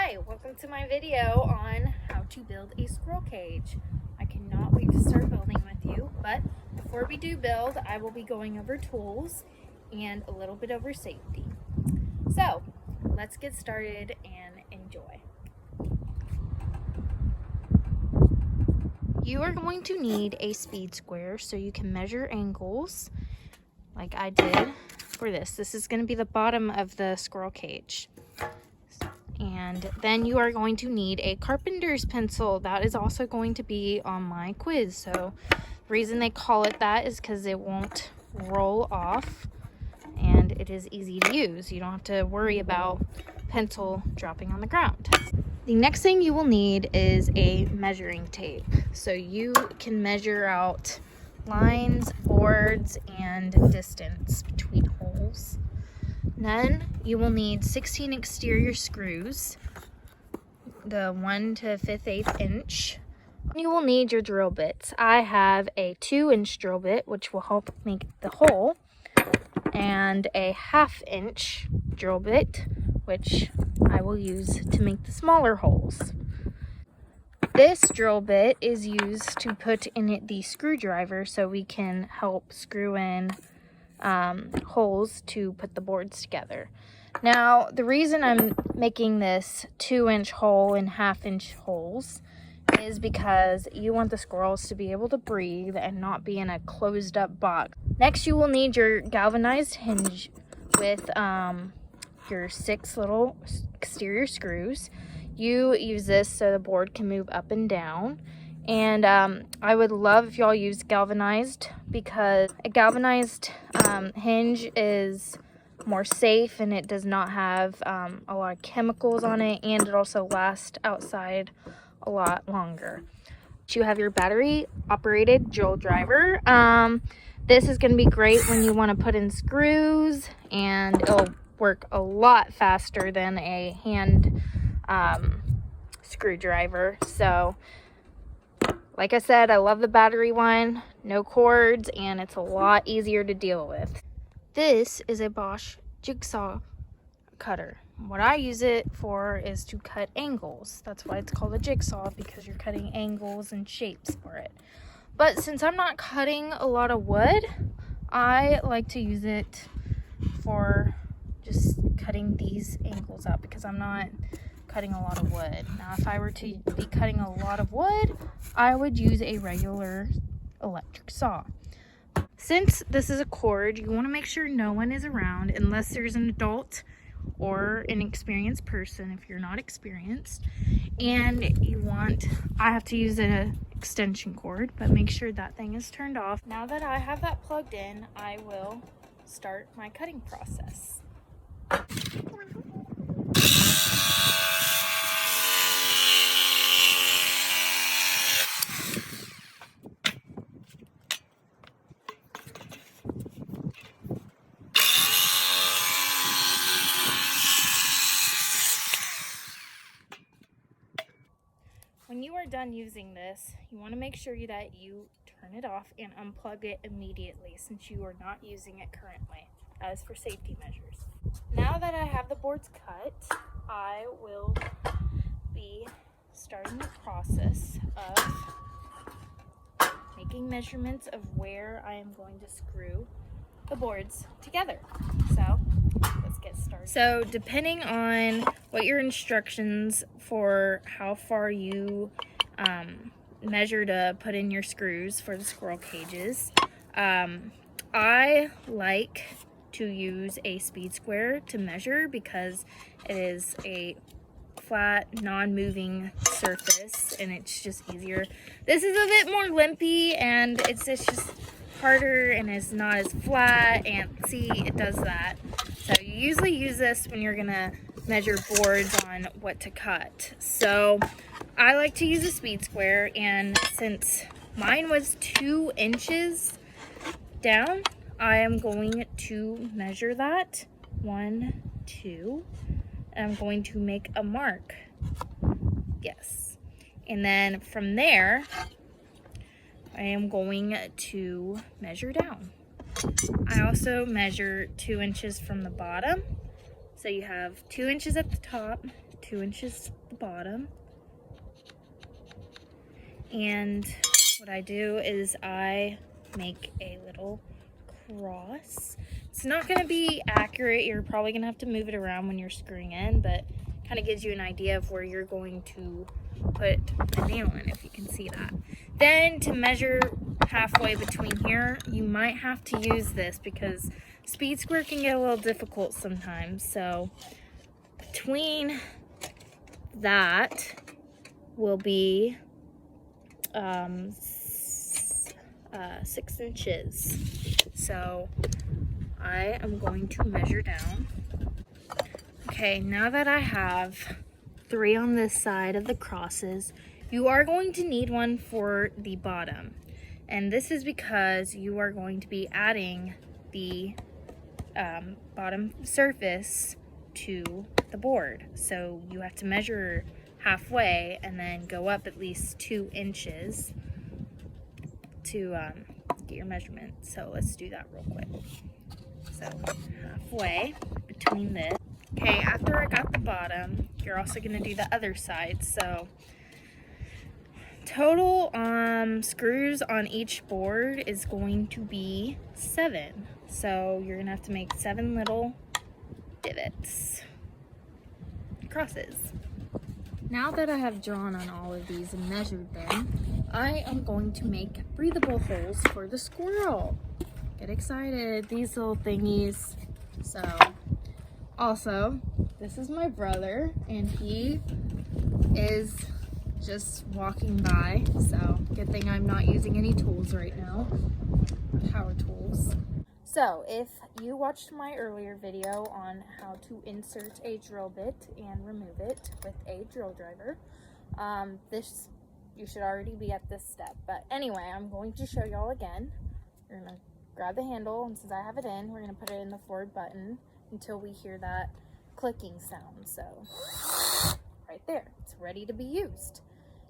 Hi, welcome to my video on how to build a squirrel cage. I cannot wait to start building with you, but before we do build, I will be going over tools and a little bit over safety. So let's get started and enjoy. You are going to need a speed square so you can measure angles like I did for this. This is going to be the bottom of the squirrel cage. And then you are going to need a carpenter's pencil. That is also going to be on my quiz. So the reason they call it that is because it won't roll off and it is easy to use. You don't have to worry about pencil dropping on the ground. The next thing you will need is a measuring tape. So you can measure out lines, boards, and distance between holes. Then you will need 16 exterior screws, the 1 to 5/8 inch. You will need your drill bits. I have a 2-inch drill bit, which will help make the hole, and a 1/2 inch drill bit, which I will use to make the smaller holes. This drill bit is used to put in it the screwdriver so we can help screw in holes to put the boards together. Now, the reason I'm making this 2-inch hole and 1/2 inch holes is because you want the squirrels to be able to breathe and not be in a closed up box. Next, you will need your galvanized hinge with your 6 little exterior screws. You use this so the board can move up and down. And I would love if y'all use galvanized, because a galvanized hinge is more safe and it does not have a lot of chemicals on it, and it also lasts outside a lot longer. You have your battery operated drill driver. This is going to be great when you want to put in screws, and it'll work a lot faster than a hand screwdriver. So like I said, I love the battery one, no cords, and it's a lot easier to deal with. This is a Bosch jigsaw cutter. What I use it for is to cut angles. That's why it's called a jigsaw, because you're cutting angles and shapes for it. But since I'm not cutting a lot of wood, I like to use it for just cutting these angles out, because I'm not cutting a lot of wood. Now, if I were to be cutting a lot of wood, I would use a regular electric saw. Since this is a cord, you want to make sure no one is around unless there's an adult or an experienced person if you're not experienced. And I have to use an extension cord, but make sure that thing is turned off. Now that I have that plugged in, I will start my cutting process. When you are done using this, you want to make sure that you turn it off and unplug it immediately, since you are not using it currently. That is for safety measures. Now that I have the boards cut, I will be starting the process of making measurements of where I am going to screw the boards together. So let's get started. So depending on what your instructions for how far you measure to put in your screws for the squirrel cages, I like to use a speed square to measure, because it is a flat, non-moving surface and it's just easier. This is a bit more limpy and it's just harder and it's not as flat, and see, it does that. So you usually use this when you're gonna measure boards on what to cut. So I like to use a speed square, and since mine was 2 inches down, I am going to measure that 1, 2, and I'm going to make a mark. Yes. And then from there, I am going to measure down. I also measure 2 inches from the bottom. So you have 2 inches at the top, 2 inches to the bottom. And what I do is I make a little cross. It's not going to be accurate. You're probably going to have to move it around when you're screwing in, but kind of gives you an idea of where you're going to put the nail in, if you can see that. Then to measure halfway between here, you might have to use this because speed square can get a little difficult sometimes. So between that will be 6 inches. So I am going to measure down. Okay, now that I have 3 on this side of the crosses, you are going to need one for the bottom. And this is because you are going to be adding the bottom surface to the board. So you have to measure halfway and then go up at least 2 inches to get your measurement. So let's do that real quick. So halfway between this. Okay, after I got the bottom, you're also going to do the other side. So total screws on each board is going to be 7. So you're going to have to make 7 little divots, crosses. Now that I have drawn on all of these and measured them, I am going to make breathable holes for the squirrel. Get excited, these little thingies. So, also, this is my brother, and he is just walking by. So, good thing I'm not using any tools right now, power tools. So, if you watched my earlier video on how to insert a drill bit and remove it with a drill driver, you should already be at this step. But anyway, I'm going to show y'all again. We're gonna grab the handle, and since I have it in, we're gonna put it in the forward button until we hear that clicking sound. So, right there, it's ready to be used.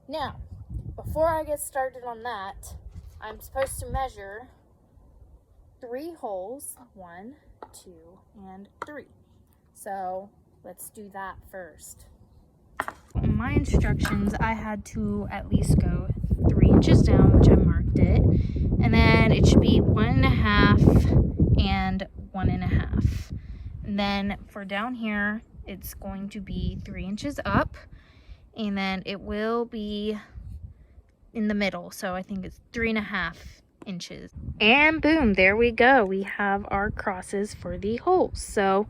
Now, before I get started on that, I'm supposed to measure 3 holes, 1, 2, and 3. So let's do that first. In my instructions, I had to at least go 3 inches down, which I marked it, and then it should be 1.5 and 1.5. And then for down here, it's going to be 3 inches up, and then it will be in the middle. So I think it's 3.5 inches. And boom, there we go. We have our crosses for the holes. So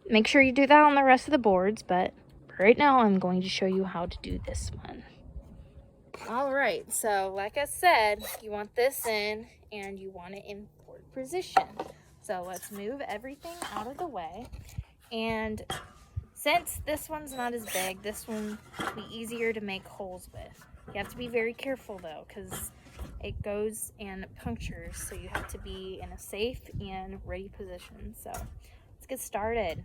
make sure you do that on the rest of the boards, but right now I'm going to show you how to do this one. All right, so like I said, you want this in and you want it in forward position. So let's move everything out of the way. And since this one's not as big, this one will be easier to make holes with. You have to be very careful though, because it goes and punctures, so you have to be in a safe and ready position. So let's get started.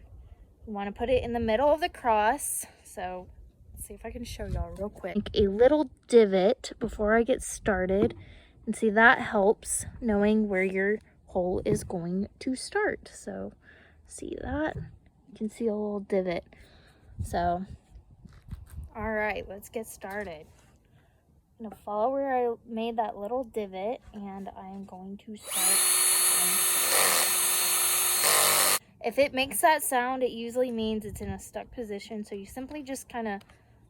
You want to put it in the middle of the cross. So let's see if I can show y'all real quick. Make a little divot before I get started, and see, that helps knowing where your hole is going to start. So see that? You can see a little divot. So all right, let's get started. I'm going to follow where I made that little divot, and I'm going to start. If it makes that sound, it usually means it's in a stuck position, so you simply just kind of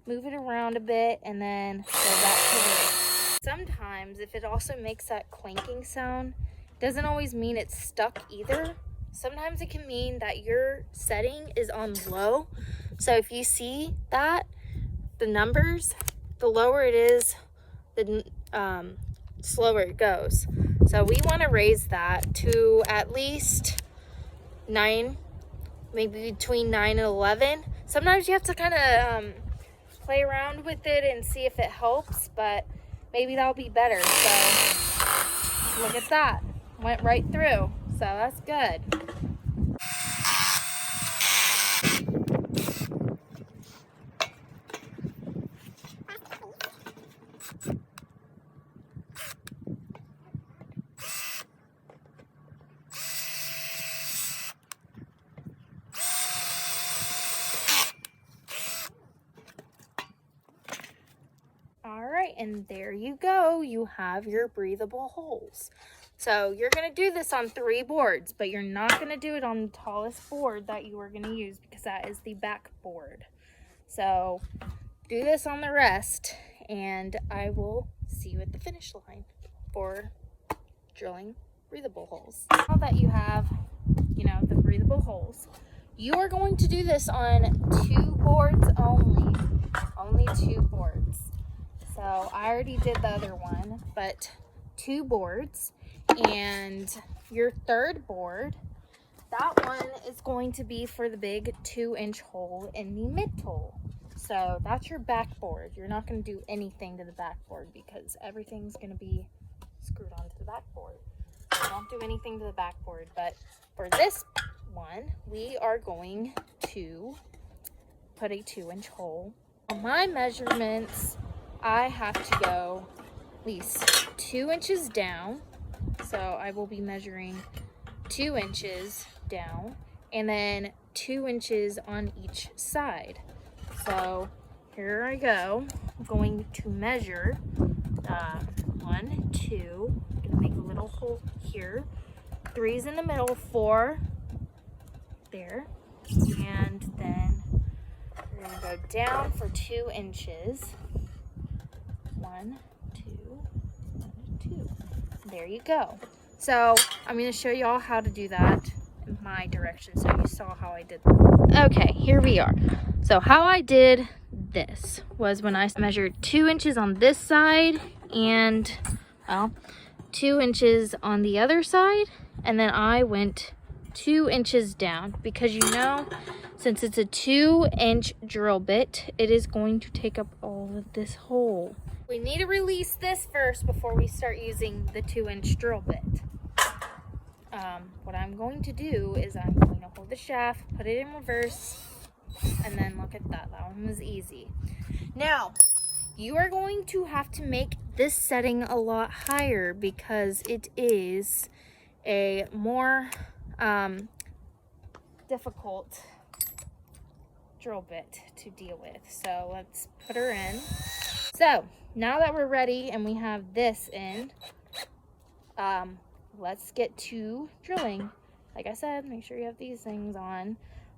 move it around a bit and then go back to it. Sometimes if it also makes that clanking sound, it doesn't always mean it's stuck either. Sometimes it can mean that your setting is on low. So if you see that, the numbers, the lower it is, the slower it goes. So we want to raise that to at least 9, maybe between 9 and 11. Sometimes you have to kind of play around with it and see if it helps, but maybe that'll be better. So look at that, went right through, so that's good. All right, and there you go. You have your breathable holes. So you're going to do this on 3 boards, but you're not going to do it on the tallest board that you are going to use because that is the back board. So do this on the rest, and I will see you at the finish line for drilling breathable holes. Now that you have, the breathable holes, you are going to do this on 2 boards only. Only 2 boards. So I already did the other one, but 2 boards. And your 3rd board, that one is going to be for the big 2-inch hole in the middle. So that's your backboard. You're not going to do anything to the backboard because everything's going to be screwed onto the backboard. So don't do anything to the backboard. But for this one, we are going to put a 2-inch hole. On my measurements, I have to go at least 2 inches down. So I will be measuring 2 inches down and then 2 inches on each side. So here I go. I'm going to measure 1, 2. I'm going to make a little hole here. 3's in the middle, 4 there. And then we're going to go down for 2 inches. 1, 2, 1, 2. There you go. So I'm going to show you all how to do that in my direction so you saw how I did that. Okay, here we are. So how I did this was when I measured 2 inches on this side and, well, 2 inches on the other side, and then I went 2 inches down because since it's a 2-inch drill bit, it is going to take up all of this hole. We need to release this first before we start using the 2-inch drill bit. What I'm going to do is I'm going to hold the shaft, put it in reverse, and then look at that. That one was easy. Now, you are going to have to make this setting a lot higher because it is a more difficult drill bit to deal with. So let's put her in. So now that we're ready and we have this in, let's get to drilling. Like I said, make sure you have these things on.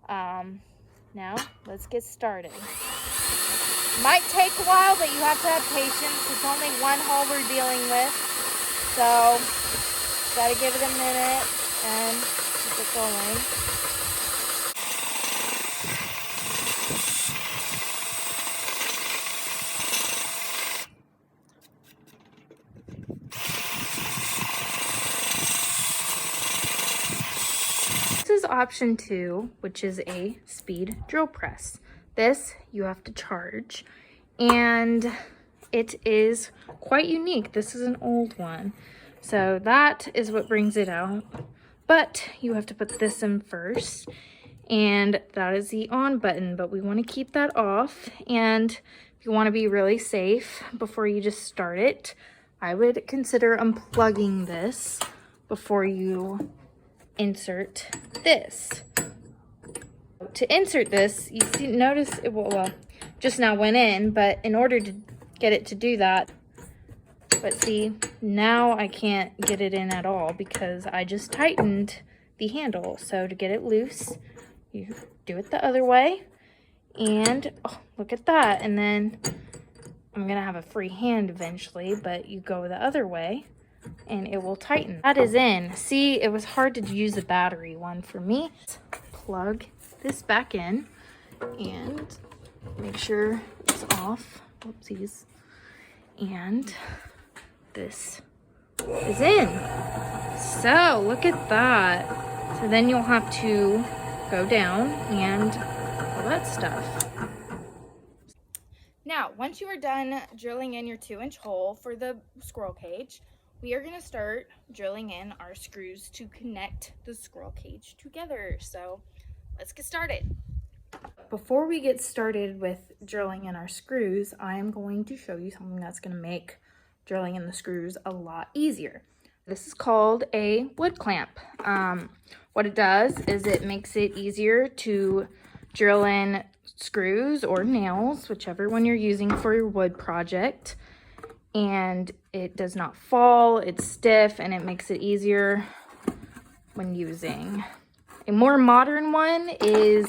Now let's get started. Might take a while, but you have to have patience. It's only 1 hole we're dealing with. So gotta give it a minute and keep it going. This is option 2, which is a speed drill press. This you have to charge, and it is quite unique. This is an old one, so that is what brings it out. But you have to put this in first, and that is the on button, but we want to keep that off. And if you want to be really safe before you just start it, I would consider unplugging this before you insert this. To insert this, you see, notice it well, just now went in, but in order to get it to do that, but see, now I can't get it in at all because I just tightened the handle. So to get it loose, you do it the other way, and oh, look at that. And then I'm gonna have a free hand eventually, but you go the other way and it will tighten. That is in. See, it was hard to use the battery one for me. Plug this back in and make sure it's off. Oopsies. And this is in. So look at that. So then you'll have to go down and all that stuff. Now, once you are done drilling in your 2-inch hole for the squirrel cage, we are going to start drilling in our screws to connect the squirrel cage together. So let's get started. Before we get started with drilling in our screws, I am going to show you something that's going to make drilling in the screws a lot easier. This is called a wood clamp. What it does is it makes it easier to drill in screws or nails, whichever one you're using for your wood project. And it does not fall, it's stiff, and it makes it easier when using. A more modern one is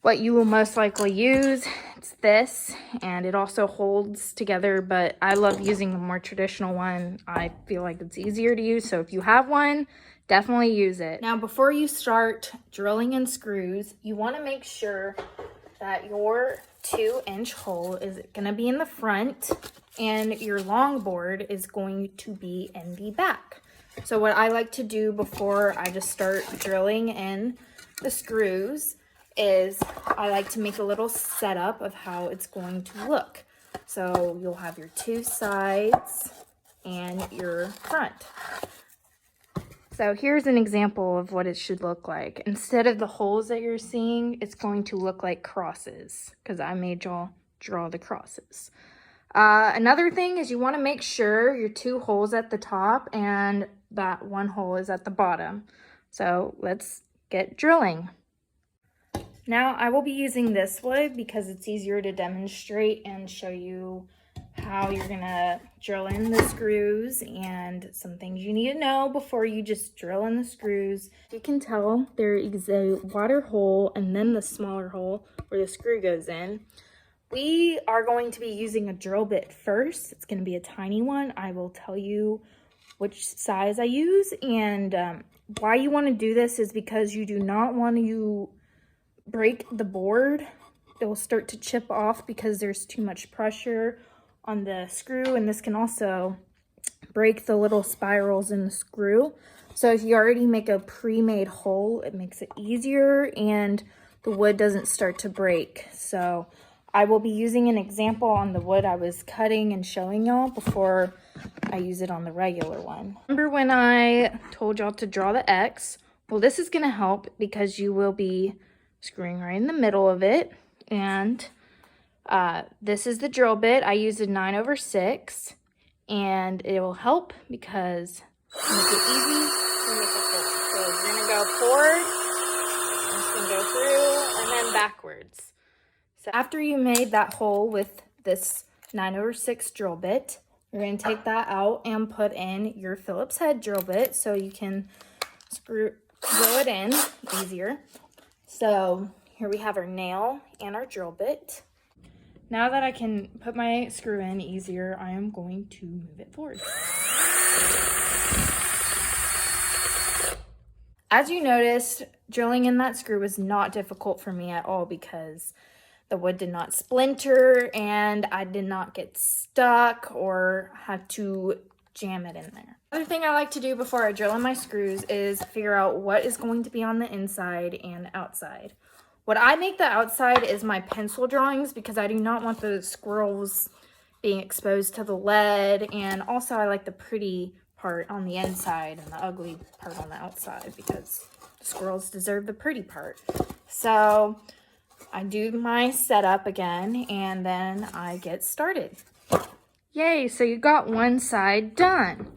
what you will most likely use. It's this, and it also holds together, but I love using the more traditional one. I feel like it's easier to use, so if you have one, definitely use it. Now, before you start drilling in screws, you want to make sure that your 2-inch hole is going to be in the front and your long board is going to be in the back. So what I like to do before I just start drilling in the screws is I like to make a little setup of how it's going to look. So you'll have your 2 sides and your front. So here's an example of what it should look like. Instead of the holes that you're seeing, it's going to look like crosses because I made y'all draw the crosses. Another thing is you want to make sure your 2 holes at the top and that 1 hole is at the bottom. So let's get drilling. Now I will be using this wood because it's easier to demonstrate and show you how you're gonna drill in the screws and some things you need to know before you just drill in the screws. You can tell there is a water hole and then the smaller hole where the screw goes in. We are going to be using a drill bit first. It's gonna be a tiny one. I will tell you which size I use, and why you wanna do this is because you do not want to break the board. It will start to chip off because there's too much pressure on the screw, and this can also break the little spirals in the screw. So if you already make a pre-made hole, it makes it easier and the wood doesn't start to break. So I will be using an example on the wood I was cutting and showing y'all before I use it on the regular one. Remember when I told y'all to draw the X? Well, this is going to help because you will be screwing right in the middle of it, and this is the drill bit. I use a 9/6, and it will help because make it easy to make a hole. So you're gonna go forward, and it's gonna go through, and then backwards. So after you made that hole with this 9/6 drill bit, you're gonna take that out and put in your Phillips head drill bit so you can drill it in easier. So here we have our nail and our drill bit. Now that I can put my screw in easier, I am going to move it forward. As you noticed, drilling in that screw was not difficult for me at all because the wood did not splinter and I did not get stuck or had to jam it in there. Another thing I like to do before I drill in my screws is figure out what is going to be on the inside and outside. What I make the outside is my pencil drawings because I do not want the squirrels being exposed to the lead, and also I like the pretty part on the inside and the ugly part on the outside because the squirrels deserve the pretty part. So I do my setup again and then I get started. Yay, so you got one side done.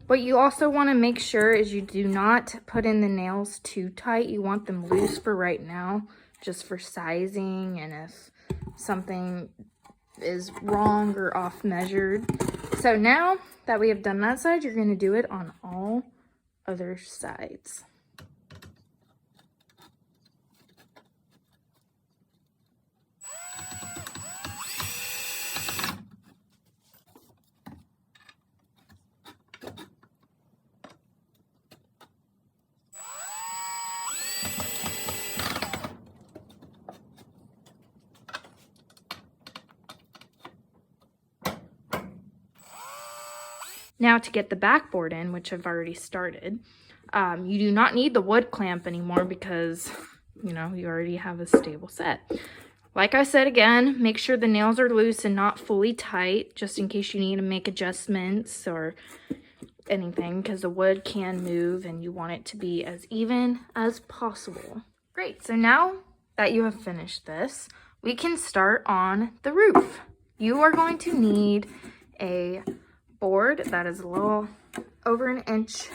What you also want to make sure is you do not put in the nails too tight. You want them loose for right now, just for sizing and if something is wrong or off measured. So now that we have done that side, you're going to do it on all other sides. Now to get the backboard in, which I've already started, you do not need the wood clamp anymore because, you know, you already have a stable set. Like I said again, make sure the nails are loose and not fully tight, just in case you need to make adjustments or anything, because the wood can move and you want it to be as even as possible. Great, so now that you have finished this, we can start on the roof. You are going to need a board that is a little over 1 inch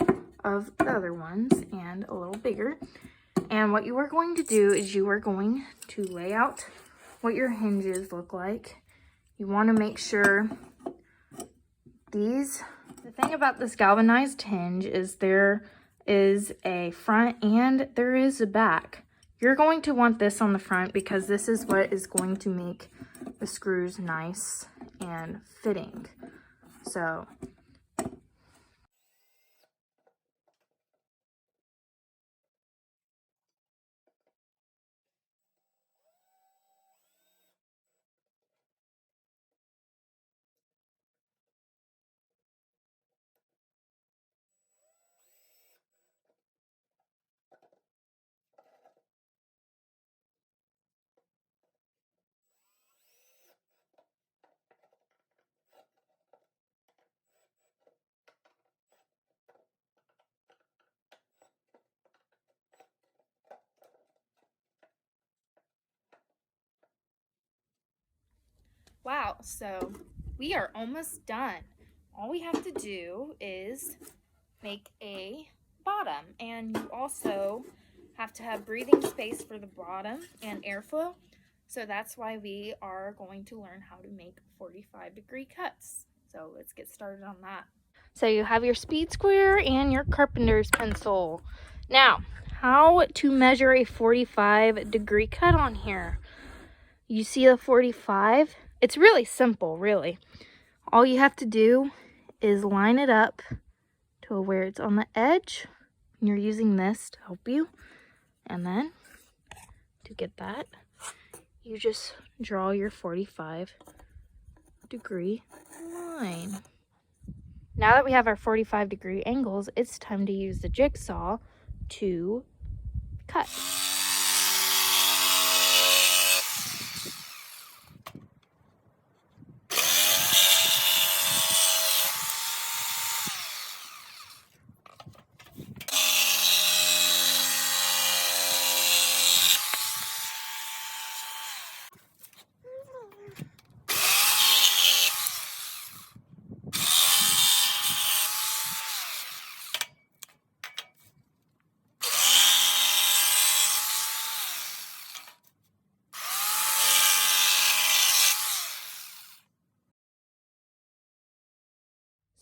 of the other ones and a little bigger. And what you are going to do is you are going to lay out what your hinges look like. You want to make sure the thing about this galvanized hinge is there is a front and there is a back. You're going to want this on the front because this is what is going to make the screws nice and fitting. So wow, so we are almost done. All we have to do is make a bottom, and you also have to have breathing space for the bottom and airflow. So that's why we are going to learn how to make 45-degree cuts. So let's get started on that. So you have your speed square and your carpenter's pencil. Now, how to measure a 45-degree cut on here? You see the 45? It's really simple, really. All you have to do is line it up to where it's on the edge. And you're using this to help you. And then, to get that, you just draw your 45-degree line. Now that we have our 45-degree angles, it's time to use the jigsaw to cut.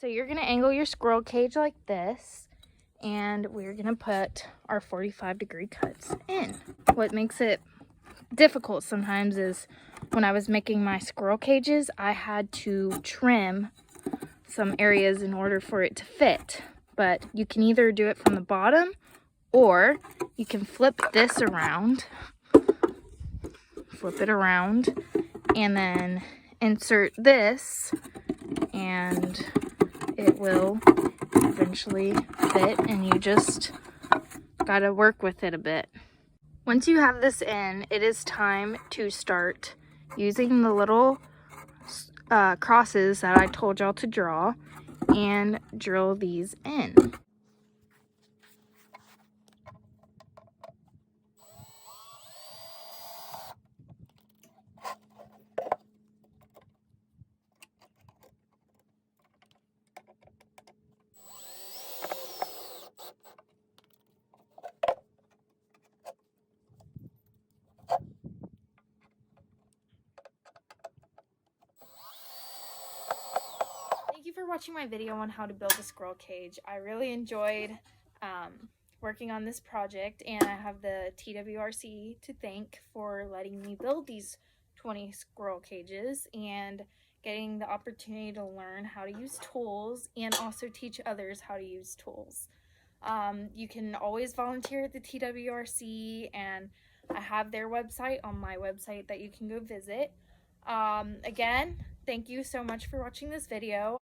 So you're going to angle your squirrel cage like this, and we're going to put our 45-degree cuts in. What makes it difficult sometimes is when I was making my squirrel cages, I had to trim some areas in order for it to fit. But you can either do it from the bottom, or you can flip this around, flip it around, and then insert this, and it will eventually fit, and you just gotta work with it a bit. Once you have this in, it is time to start using the little crosses that I told y'all to draw and drill these in. Thank you for watching my video on how to build a squirrel cage. I really enjoyed working on this project, and I have the TWRC to thank for letting me build these 20 squirrel cages and getting the opportunity to learn how to use tools and also teach others how to use tools. You can always volunteer at the TWRC, and I have their website on my website that you can go visit. Again, thank you so much for watching this video.